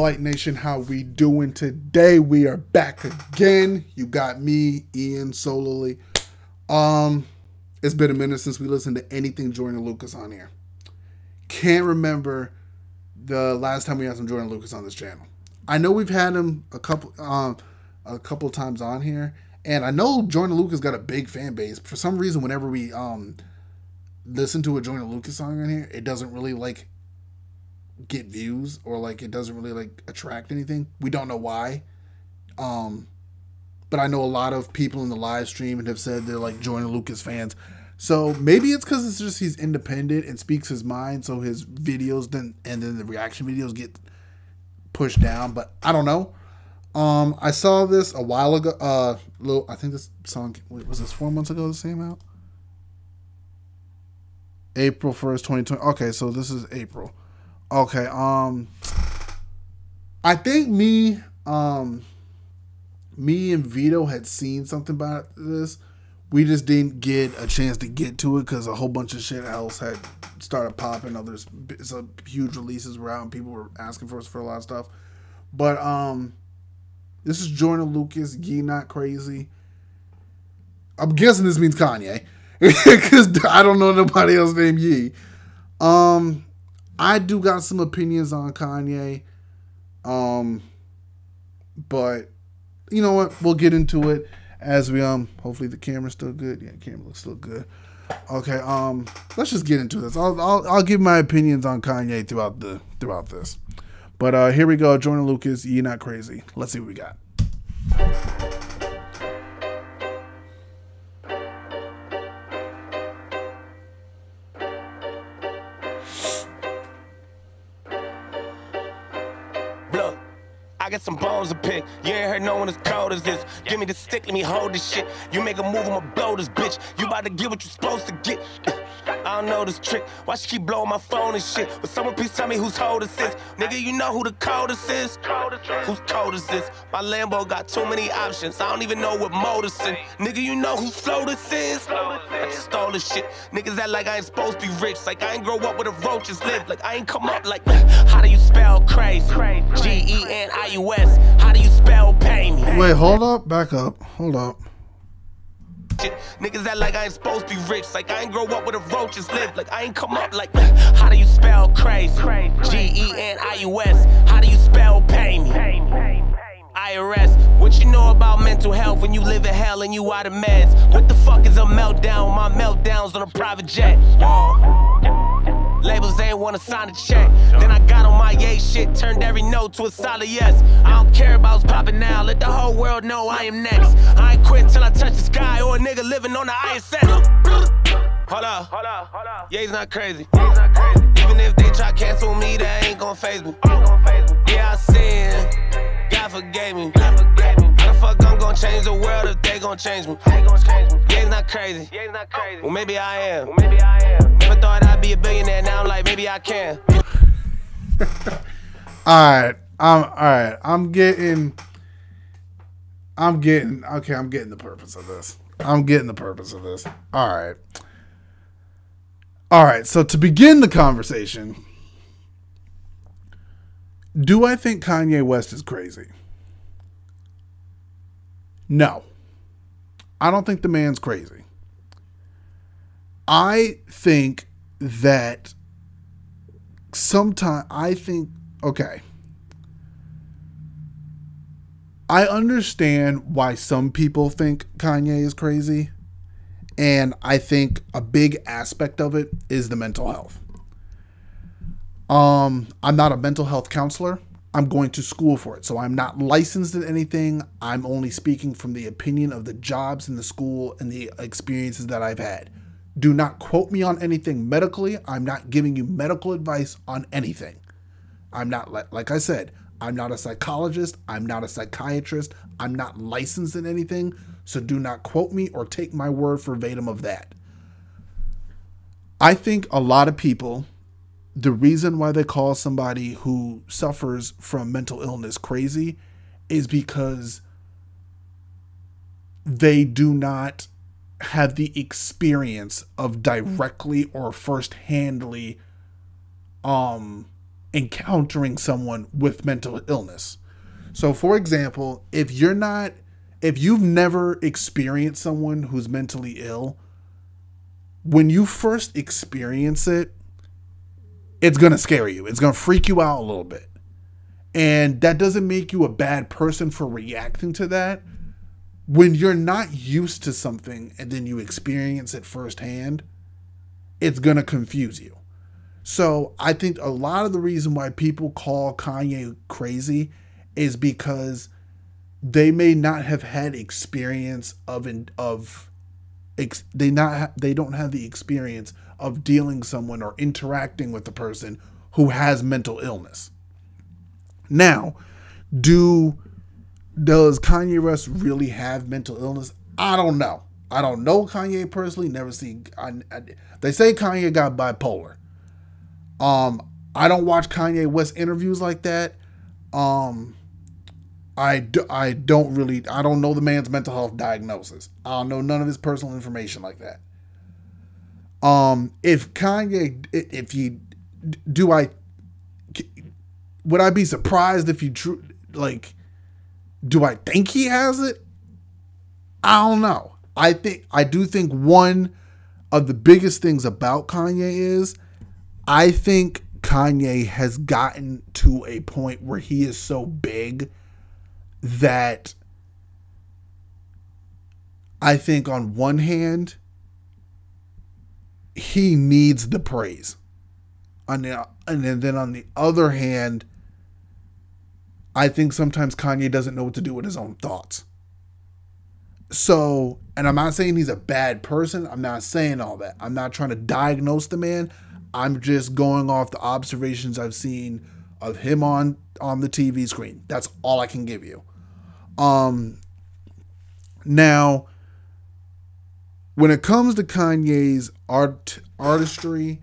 Blite Nation? How we doing today? We are back again. You got me, Ian, solely. It's been a minute since we listened to anything Joyner Lucas on here. Can't remember the last time we had some Joyner Lucas on this channel. I know we've had him a couple times on here, and I know Joyner Lucas got a big fan base. For some reason, whenever we listen to a Joyner Lucas song on here, it doesn't really like get views, or like it doesn't really like attract anything. We don't know why. But I know a lot of people in the live stream and have said they're like Joyner Lucas fans. So maybe it's because it's just he's independent and speaks his mind, so his videos then the reaction videos get pushed down. But I don't know. I saw this a while ago. I think this song, was this 4 months ago? The same out? April 1st, 2020. Okay, so this is April. Okay, I think me and Vito had seen something about this. We just didn't get a chance to get to it because a whole bunch of shit else had started popping. Others, some huge releases were out and people were asking for us for a lot of stuff. But this is Joyner Lucas, Ye Not Crazy. I'm guessing this means Kanye because I don't know nobody else named Ye. I do got some opinions on Kanye, but you know what? We'll get into it as we hopefully the camera's still good. Yeah, the camera looks still good. Okay, let's just get into this. I'll give my opinions on Kanye throughout this. But here we go. Joyner Lucas, Ye Not Crazy. Let's see what we got. I got some bones to pick. You ain't heard no one as cold as this. Give me the stick, let me hold this shit. You make a move, I'ma blow this bitch. You about to get what you supposed to get. I don't know this trick. Why she keep blowing my phone and shit? Will someone please tell me whose coldest is? Nigga, you know who the coldest is? Whose coldest is? My Lambo got too many options. I don't even know what motors in. Nigga, you know whose flow this is? I just stole this shit. Niggas act like I ain't supposed to be rich. Like I ain't grow up where the roaches live. Like I ain't come up like, how do you spell crazy? G-E-N-I-U-S. How do you spell pay me? Wait, hold up, back up, hold up. Niggas act like I ain't supposed to be rich. Like I ain't grow up where the roaches live. Like I ain't come up like, how do you spell crazy? G-E-N-I-U-S. How do you spell pay me? IRS. What you know about mental health when you live in hell and you out of meds? What the fuck is a meltdown? My meltdowns on a private jet. Labels ain't wanna sign a check. Then I got on my yay shit, turned every no to a solid yes. I don't care about what's popping now, let the whole world know I am next. I ain't quit till I touch the sky or a nigga living on the ISS. Hold up, Ye's not crazy. Even if they try cancel me, that ain't gon' faze me. Yeah, I sin, God forgave me. How the fuck I'm gon' change the world if they gon' change me? Ye's not crazy. Well, maybe I am. Never thought I'd be a billionaire, now I'm like, maybe I can. Alright, I'm getting the purpose of this. Alright, so to begin the conversation, do I think Kanye West is crazy? No. I don't think the man's crazy. I think that okay. I understand why some people think Kanye is crazy. And I think a big aspect of it is the mental health. I'm not a mental health counselor. I'm going to school for it. So I'm not licensed in anything. I'm only speaking from the opinion of the jobs in the school and the experiences that I've had. Do not quote me on anything medically. I'm not giving you medical advice on anything. I'm not, like I said, I'm not a psychologist. I'm not a psychiatrist. I'm not licensed in anything. So do not quote me or take my word verbatim of that. I think a lot of people, the reason why they call somebody who suffers from mental illness crazy is because they do not have the experience of directly or first-handedly encountering someone with mental illness. So for example, if you've never experienced someone who's mentally ill, when you first experience it, it's going to scare you. It's going to freak you out a little bit. And that doesn't make you a bad person for reacting to that. When you're not used to something and then you experience it firsthand, it's going to confuse you. So I think a lot of the reason why people call Kanye crazy is because they may not have had experience they don't have the experience of dealing someone or interacting with a person who has mental illness. Now, does Kanye West really have mental illness? I don't know. I don't know Kanye personally. Never seen. They say Kanye got bipolar. I don't watch Kanye West interviews like that. I don't know the man's mental health diagnosis. I don't know none of his personal information like that. Would I be surprised if he do I think he has it? I don't know. I do think one of the biggest things about Kanye is I think Kanye has gotten to a point where he is so big that I think on one hand, he needs the praise. And then on the other hand, I think sometimes Kanye doesn't know what to do with his own thoughts. So, and I'm not saying he's a bad person. I'm not saying all that. I'm not trying to diagnose the man. I'm just going off the observations I've seen of him on the TV screen. That's all I can give you. Now, when it comes to Kanye's artistry,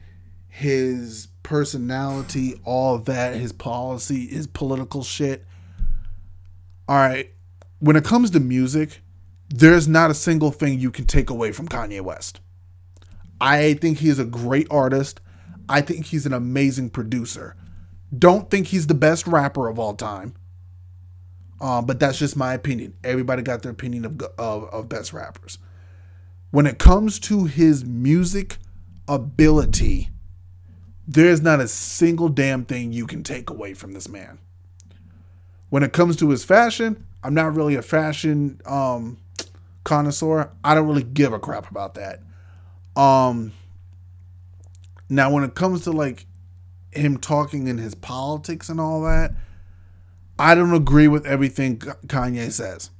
his personality, all that, his policy, his political shit. All right. When it comes to music, there's not a single thing you can take away from Kanye West. I think he is a great artist. I think he's an amazing producer. Don't think he's the best rapper of all time. But that's just my opinion. Everybody got their opinion of best rappers. When it comes to his music ability, there's not a single damn thing you can take away from this man. When it comes to his fashion, I'm not really a fashion connoisseur. I don't really give a crap about that. Now, when it comes to like him talking in his politics and all that, I don't agree with everything Kanye says.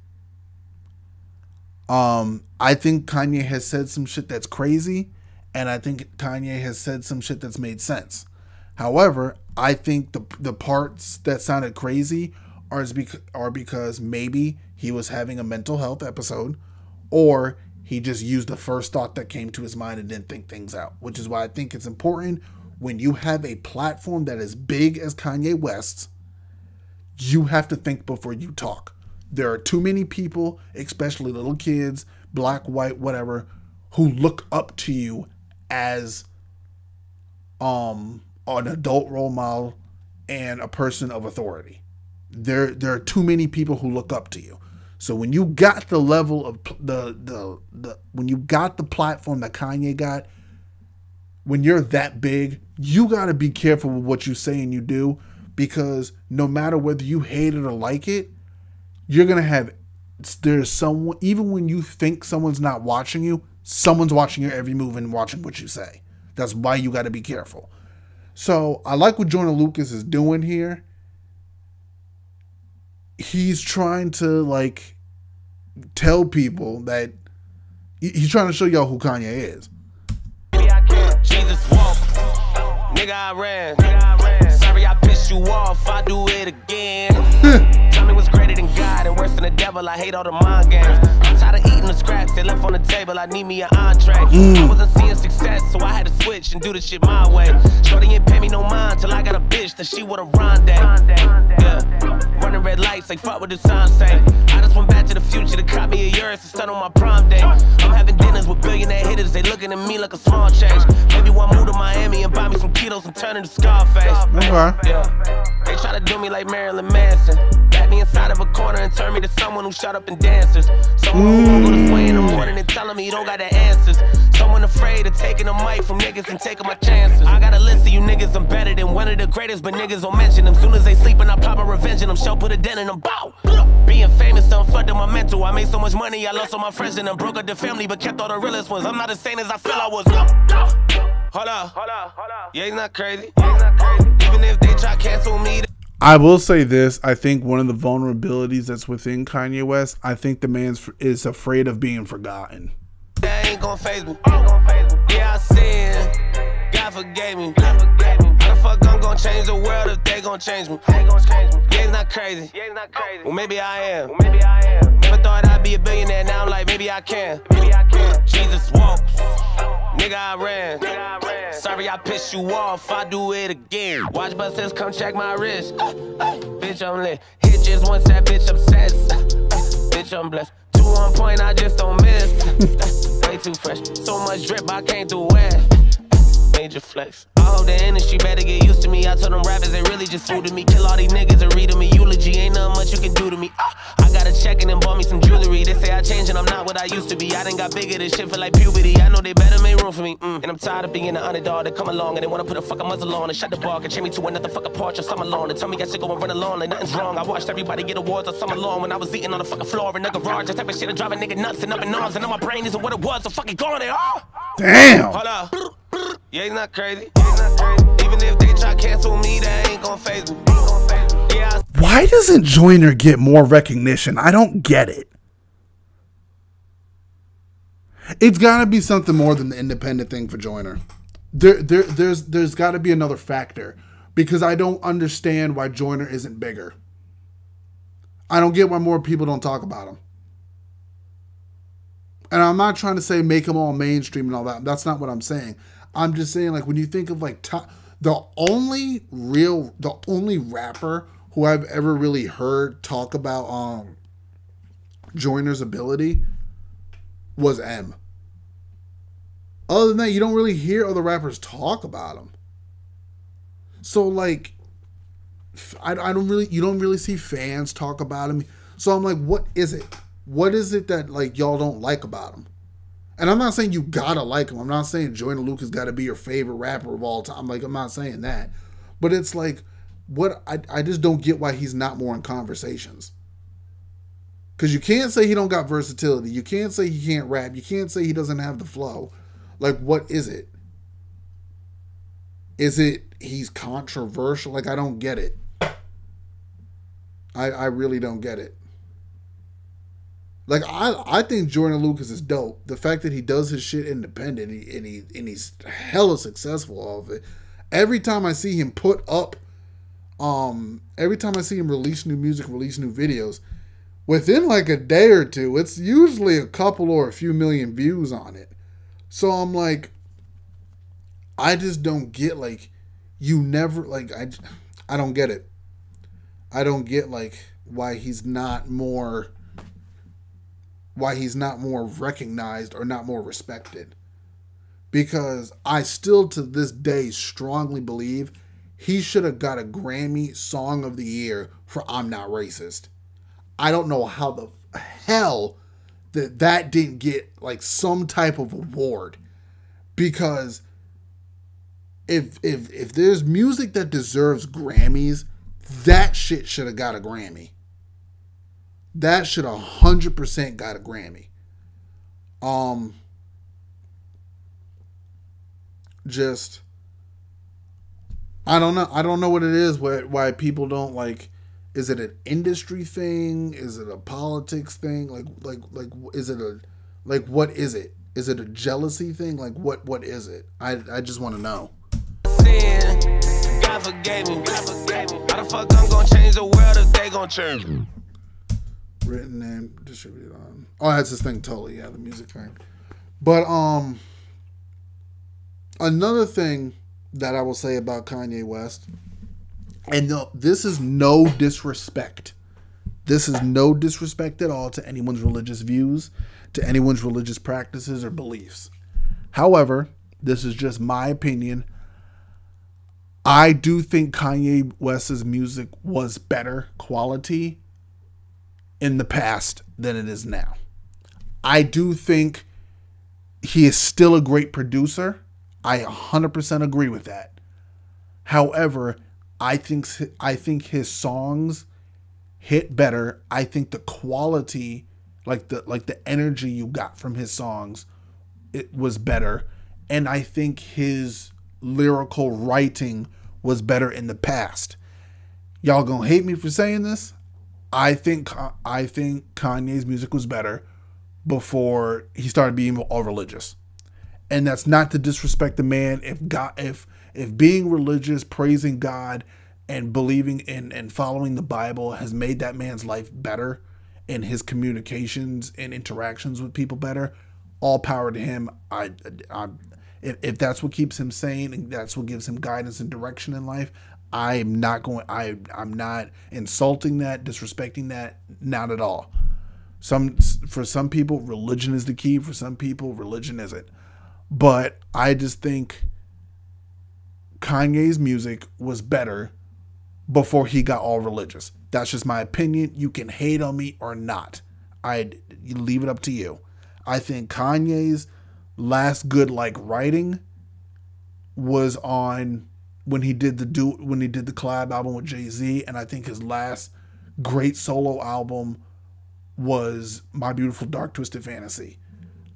I think Kanye has said some shit that's crazy, and I think Kanye has said some shit that's made sense. However, I think the parts that sounded crazy are because maybe he was having a mental health episode, or he just used the first thought that came to his mind and didn't think things out, which is why I think it's important when you have a platform that is big as Kanye West's, you have to think before you talk. There are too many people, especially little kids, black, white, whatever, who look up to you as an adult role model and a person of authority. There are too many people who look up to you. So when you got the level of when you got the platform that Kanye got, when you're that big, you got to be careful with what you say and you do, because no matter whether you hate it or like it, you're going to have, there's someone, even when you think someone's not watching you, someone's watching your every move and watching what you say. That's why you got to be careful. So I like what Joyner Lucas is doing here. He's trying to like tell people that he's trying to show y'all who Kanye is. Jesus walk, nigga I ran. Sorry I pissed you off, I do it again. Tell me what's greater than God and worse than the devil. I hate all the mind games. I'm tired of eating the scraps they left on the table. I need me an entree. I wasn't seeing success, so I had to switch and do the shit my way. Shorty ain't pay me no mind till I got a bitch that she would've rondé. Yeah. running red lights, like fuck what the sign say. I just went back to the future to cop me a Urus and start on my prime day. I'm having dinners with billionaire hitters, they looking at me like a small change. Maybe one move to Miami and buy me some kilos and turn into Scarface. Yeah, they try to do me like Marilyn Manson. Back me inside of a corner and turn me to someone who shut up and dances. Someone who won't go to sway in the morning and telling me you don't got the answers. Someone afraid of taking a mic from niggas and taking my chances. I got a list of you niggas, I'm better than one of the greatest, but niggas don't mention them. Soon as they sleep and I pop a revenge and them, show put a dent in them. Bow. Being famous done fucked up my mental. I made so much money, I lost all my friends and then broke up the family, but kept all the realest ones. I'm not as sane as I feel I was. Hold up. Yeah, he's not crazy. Even if they try to cancel me. I will say this. I think one of the vulnerabilities that's within Kanye West, I think the man is afraid of being forgotten. That ain't gonna faze me. Yeah, I sin. God forgave me. How the fuck I'm gonna change the world if they gonna change me? Yeah, it's not crazy. Well, maybe I am. Never thought I'd be a billionaire. Now I'm like, maybe I can. Jesus walks. Nigga, I ran. Sorry I pissed you off. I do it again. Watch buses come check my wrist. Bitch, I'm lit. Hit just once, that bitch obsessed. Bitch, I'm blessed. 2 on point, I just don't miss. Way too fresh. So much drip, I can't do it. Major flex. I hope the industry better get used to me. I told them rappers they really just fooled me. Kill all these niggas and read them a eulogy. Ain't nothing much you can do to me. I got a check and then bought me some jewelry. They say I changed and I'm not what I used to be. I done got bigger, this shit feel like puberty. I know they better make room for me. And I'm tired of being the underdog that come along and they wanna put a fucking muzzle on and shut the bar and chain me to another fucking porch or some alone. And tell me I should go and run along like nothing's wrong. I watched everybody get awards all summer long when I was eating on the fucking floor in the garage. That type of shit that drive a nigga nuts and up in arms. And now my brain isn't what it was, so fucking gone there. Damn. Hold up. Yeah, he's not crazy. Even if they try to cancel me, that ain't gonna faze me. Yeah. Why doesn't Joyner get more recognition? I don't get it. It's got to be something more than the independent thing for Joyner. There's got to be another factor because I don't understand why Joyner isn't bigger. I don't get why more people don't talk about him. And I'm not trying to say make them all mainstream and all that. That's not what I'm saying. I'm just saying, like, when you think of like the only rapper who I've ever really heard talk about Joyner's ability was M. Other than that, you don't really hear other rappers talk about him. So like, you don't really see fans talk about him. So I'm like, what is it? What is it that like y'all don't like about him? And I'm not saying you gotta like him. I'm not saying Joyner Lucas gotta be your favorite rapper of all time. Like, I'm not saying that. But it's like, what I just don't get why he's not more in conversations. Because you can't say he don't got versatility. You can't say he can't rap. You can't say he doesn't have the flow. Like, what is it? Is it he's controversial? Like, I don't get it. I really don't get it. Like, I think Joyner Lucas is dope. The fact that he does his shit independent and he's hella successful all of it. Every time I see him put up, every time I see him release new music, release new videos, within like a day or two, it's usually a couple or a few million views on it. So I'm like, I just don't get, like, you never, like, I don't get it. I don't get, like, why he's not more recognized or not more respected. Because I still to this day strongly believe he should have got a Grammy Song of the Year for I'm Not Racist. I don't know how the hell that didn't get like some type of award. Because if there's music that deserves Grammys, that shit should have got a Grammy. That should 100% got a Grammy. Just, I don't know. I don't know what it is. Why people don't like. Is it an industry thing? Is it a politics thing? Like, is it a, like, what is it? Is it a jealousy thing? Like, what is it? I just want to know. God forgave me. How the fuck I'm gonna change the world if they gonna change me? Written name, distributed on. Oh, that's this thing totally. Yeah, the music thing. But another thing that I will say about Kanye West, and no, this is no disrespect This is no disrespect at all to anyone's religious views, to anyone's religious practices or beliefs. However, this is just my opinion. I do think Kanye West's music was better quality in the past than it is now. I do think he is still a great producer. I 100% agree with that. However, I think his songs hit better. I think the quality, like the energy you got from his songs, it was better. And I think his lyrical writing was better in the past. Y'all gonna hate me for saying this. I think Kanye's music was better before he started being all religious. And that's not to disrespect the man. If being religious, praising God, and believing in and following the Bible has made that man's life better and his communications and interactions with people better, all power to him. If that's what keeps him sane and that's what gives him guidance and direction in life, I'm not insulting that, disrespecting that, not at all. For some people, religion is the key. For some people, religion isn't. But I just think Kanye's music was better before he got all religious. That's just my opinion. You can hate on me or not. You leave it up to you. I think Kanye's last good writing was on when he did the collab album with Jay-Z, and I think his last great solo album was My Beautiful Dark Twisted Fantasy.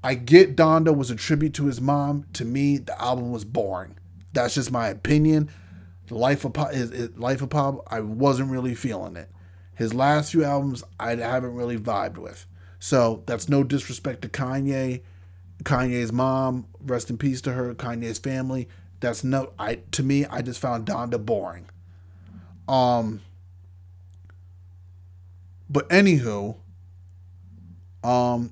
I get Donda was a tribute to his mom. To me, the album was boring. That's just my opinion. Life of Pop, I wasn't really feeling it. His last few albums, I haven't really vibed with. So that's no disrespect to Kanye. Kanye's mom, rest in peace to her. Kanye's family. To me, I just found Donda boring. But anywho,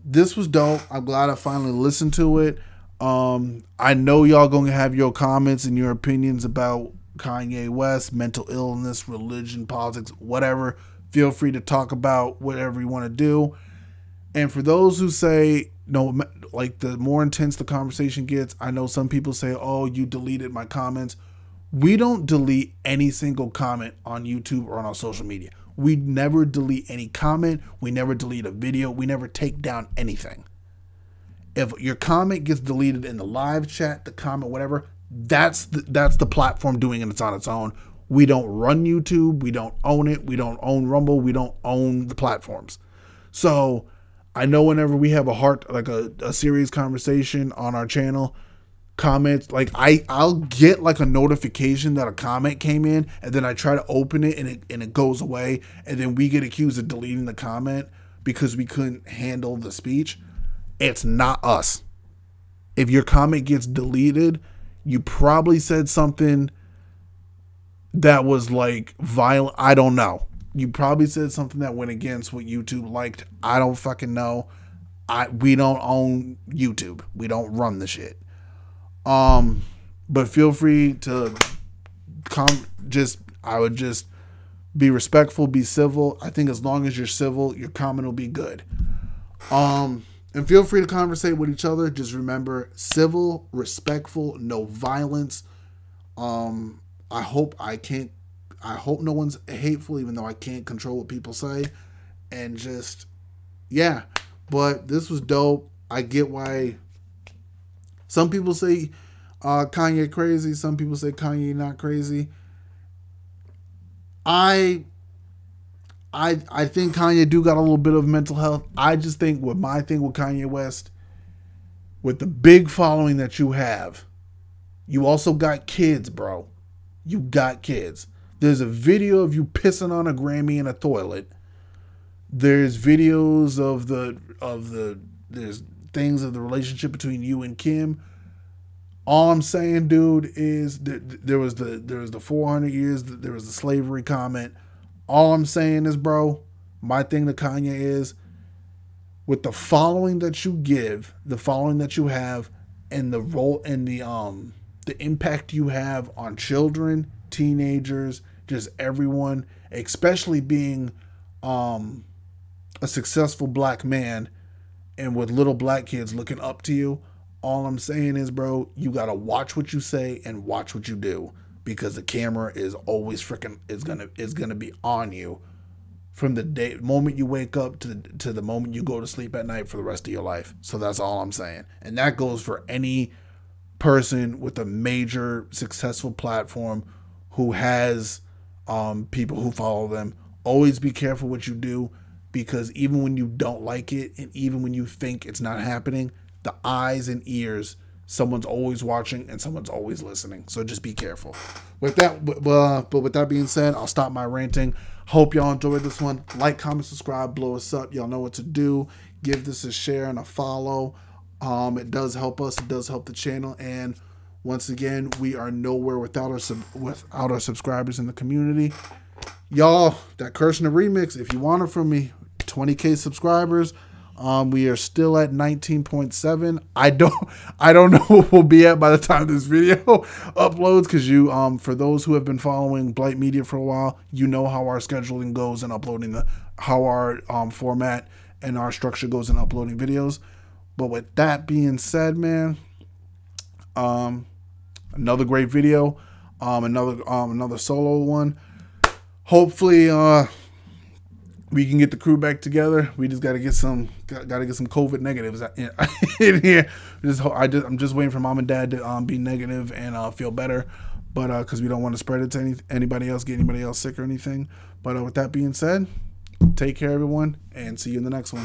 this was dope. I'm glad I finally listened to it. I know y'all gonna have your comments and your opinions about Kanye West, mental illness, religion, politics, whatever. Feel free to talk about whatever you want to do. And for those who say, no, like the more intense the conversation gets, I know some people say, oh, you deleted my comments. We don't delete any single comment on YouTube or on our social media. We never delete any comment. We never delete a video. We never take down anything. If your comment gets deleted in the live chat, the comment, whatever, that's the platform doing it. It's on its own. We don't run YouTube. We don't own it. We don't own Rumble. We don't own the platforms. So I know whenever we have a serious conversation on our channel, comments, I'll get a notification that a comment came in, and then I try to open it and it goes away, and then we get accused of deleting the comment because we couldn't handle the speech. It's not us. If your comment gets deleted, you probably said something that was violent. I don't know. You probably said something that went against what YouTube liked. I don't fucking know. We don't own YouTube. We don't run the shit. But feel free to I would just be respectful, be civil. I think as long as you're civil, your comment will be good. And feel free to conversate with each other. Just remember, civil, respectful, no violence. I hope no one's hateful, even though I can't control what people say. And just, yeah. But this was dope. I get why some people say Kanye crazy. Some people say Kanye not crazy. I think Kanye do got a little bit of mental health. I just think my thing with Kanye West, with the big following that you have, you also got kids, bro. You got kids. There's a video of you pissing on a Grammy in a toilet. There's videos there's things of the relationship between you and Kim. All I'm saying, dude, is there was the 400 years, there was the slavery comment. All I'm saying is, bro, my thing to Kanye is, with the following that you give, the following that you have, and the role and the impact you have on children, teenagers, just everyone, especially being a successful black man and with little black kids looking up to you, all I'm saying is, bro, you gotta watch what you say and watch what you do, because the camera is always freaking is gonna be on you from the moment you wake up to the moment you go to sleep at night for the rest of your life. So that's all I'm saying, and that goes for any person with a major successful platform who has people who follow them. Always be careful what you do, because even when you don't like it and even when you think it's not happening, the eyes and ears, someone's always watching and someone's always listening. So just be careful. With that, but with that being said, I'll stop my ranting. Hope y'all enjoyed this one. Like, comment, subscribe, blow us up. Y'all know what to do. Give this a share and a follow. It does help us. It does help the channel. And once again, we are nowhere without our subscribers in the community. Y'all, that Kirshner remix, if you want it from me, 20K subscribers. We are still at 19.7. I don't know what we'll be at by the time this video uploads, because for those who have been following Blite Media for a while, you know how our scheduling goes and uploading how our format and our structure goes in uploading videos. But with that being said, man, another great video, another solo one. Hopefully, we can get the crew back together. We just gotta get some COVID negatives in here. I'm just waiting for mom and dad to be negative and feel better, but because we don't want to spread it to anybody else, get anybody else sick or anything. But with that being said, take care, everyone, and see you in the next one.